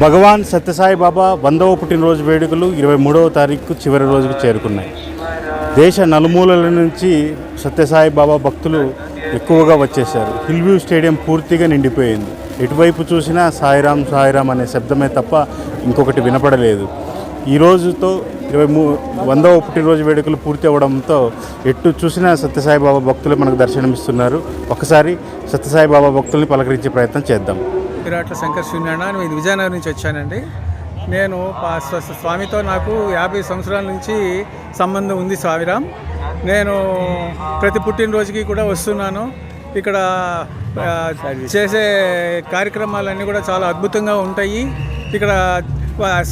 భగవాన్ సత్యసాయి బాబా 100వ పుట్టినరోజు వేడుకలు 23వ తారీఖు చివరి రోజుకు చేరుకున్నాయి. దేశ నలుమూలల నుంచి సత్యసాయి బాబా భక్తులు ఎక్కువగా వచ్చేశారు. హిల్ వ్యూ స్టేడియం పూర్తిగా నిండిపోయింది. ఎటువైపు చూసినా సాయిరామ్ సాయిరామ్ అనే శబ్దమే తప్ప ఇంకొకటి వినపడలేదు. ఈ రోజుతో 100వ పుట్టినరోజు వేడుకలు పూర్తి అవ్వడంతో ఎటు చూసినా సత్యసాయి బాబా భక్తులు మనకు దర్శనమిస్తున్నారు. ఒకసారి సత్యసాయి బాబా భక్తుల్ని పలకరించే ప్రయత్నం చేద్దాం. విరాట్ల శంకర్ సూర్యనారాయణ, నేను విజయనగరం నుంచి వచ్చానండి. నేను స్వామితో నాకు 50 సంవత్సరాల నుంచి సంబంధం ఉంది. సాయిరామ్, నేను ప్రతి పుట్టినరోజుకి కూడా వస్తున్నాను. ఇక్కడ చేసే కార్యక్రమాలన్నీ కూడా చాలా అద్భుతంగా ఉంటాయి. ఇక్కడ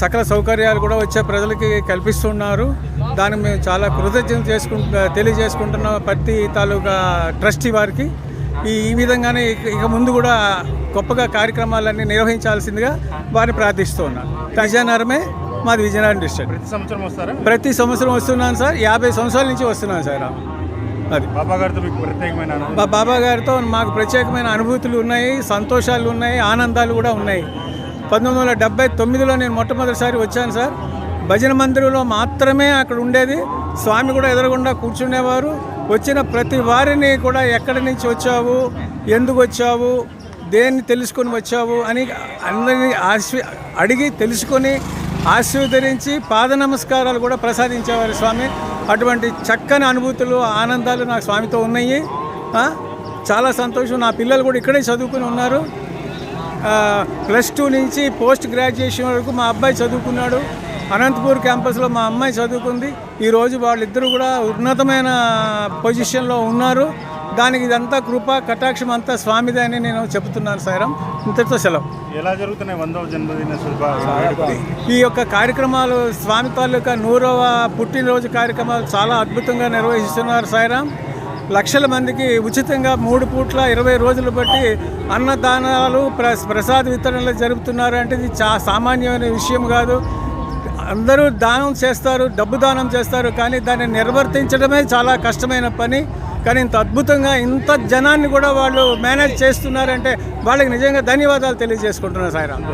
సకల సౌకర్యాలు కూడా వచ్చే ప్రజలకి కల్పిస్తున్నారు. దానికి మేము చాలా కృతజ్ఞత తెలియజేసుకుంటున్నాం ప్రతి తాలూకా ట్రస్టీ వారికి. ఈ విధంగానే ఇక ముందు కూడా గొప్పగా కార్యక్రమాలన్నీ నిర్వహించాల్సిందిగా వారిని ప్రార్థిస్తూ ఉన్నాను. విజయనగరమే మాది, విజయనగరం డిస్ట్రిక్ట్. ప్రతి సంవత్సరం వస్తున్నాను సార్. 50 సంవత్సరాల నుంచి వస్తున్నాను సార్. అది బాబా గారితో మాకు ప్రత్యేకమైన అనుభూతులు ఉన్నాయి, సంతోషాలు ఉన్నాయి, ఆనందాలు కూడా ఉన్నాయి. 1979లో నేను మొట్టమొదటిసారి వచ్చాను సార్. భజన మందిరంలో మాత్రమే అక్కడ ఉండేది. స్వామి కూడా ఎదురుగుండా కూర్చునేవారు. వచ్చిన ప్రతి వారిని కూడా ఎక్కడి నుంచి వచ్చావు, ఎందుకు వచ్చావు, దేన్ని తెలుసుకొని వచ్చావు అని అందరినీ అడిగి తెలుసుకొని ఆశీర్వదించి పాద నమస్కారాలు కూడా ప్రసాదించేవారు స్వామి. అటువంటి చక్కని అనుభూతులు, ఆనందాలు నాకు స్వామితో ఉన్నాయి. చాలా సంతోషం. నా పిల్లలు కూడా ఇక్కడే చదువుకుని ఉన్నారు. +2 నుంచి పోస్ట్ గ్రాడ్యుయేషన్ వరకు మా అబ్బాయి చదువుకున్నాడు. అనంతపూర్ క్యాంపస్లో మా అమ్మాయి చదువుకుంది. ఈరోజు వాళ్ళిద్దరూ కూడా ఉన్నతమైన పొజిషన్లో ఉన్నారు. దానికి ఇదంతా కృప కటాక్షం అంతా స్వామిదే అని నేను చెబుతున్నాను. సాయిరామ్, ఇంతటితో సెలవు. ఎలా జరుగుతున్నాయి 100వ జన్మదిన ఈ యొక్క కార్యక్రమాలు, స్వామి తాలూకా 100వ పుట్టినరోజు కార్యక్రమాలు చాలా అద్భుతంగా నిర్వహిస్తున్నారు. సాయిరామ్, లక్షల మందికి ఉచితంగా 3 పూట్ల 20 రోజులు బట్టి అన్నదానాలు, ప్రసాద వితరణలు జరుపుతున్నారు. అంటే ఇది సామాన్యమైన విషయం కాదు. అందరూ దానం చేస్తారు, డబ్బు దానం చేస్తారు, కానీ దాన్ని నిర్వర్తించడమే చాలా కష్టమైన పని. కానీ ఇంత అద్భుతంగా ఇంత జనాన్ని కూడా వాళ్ళు మేనేజ్ చేస్తున్నారంటే వాళ్ళకి నిజంగా ధన్యవాదాలు తెలియజేసుకుంటున్నారు. సాయిరామ్.